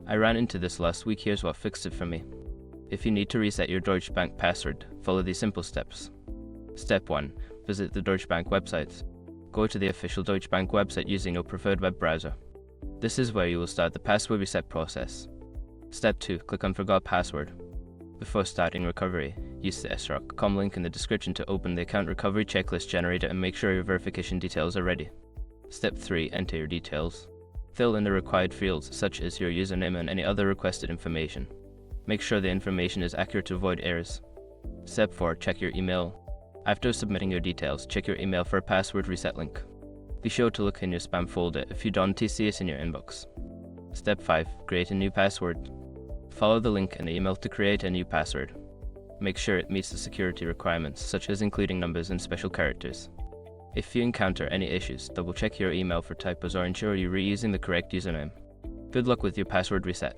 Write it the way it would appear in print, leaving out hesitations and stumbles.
I ran into this last week. Here's what fixed it for me. If you need to reset your Deutsche Bank password, follow these simple steps. Step 1. Visit the Deutsche Bank website. Go to the official Deutsche Bank website using your preferred web browser. This is where you will start the password reset process. Step 2. Click on Forgot Password. Before starting recovery, use the sroc.com link in the description to open the account recovery checklist generator and make sure your verification details are ready. Step 3. Enter your details. Fill in the required fields such as your username and any other requested information. Make sure the information is accurate to avoid errors. Step 4. Check your email. After submitting your details, check your email for a password reset link. Be sure to look in your spam folder if you don't see it in your inbox. Step 5. Create a new password. Follow the link in the email to create a new password. Make sure it meets the security requirements, such as including numbers and special characters. If you encounter any issues, double check your email for typos or ensure you're reusing the correct username. Good luck with your password reset.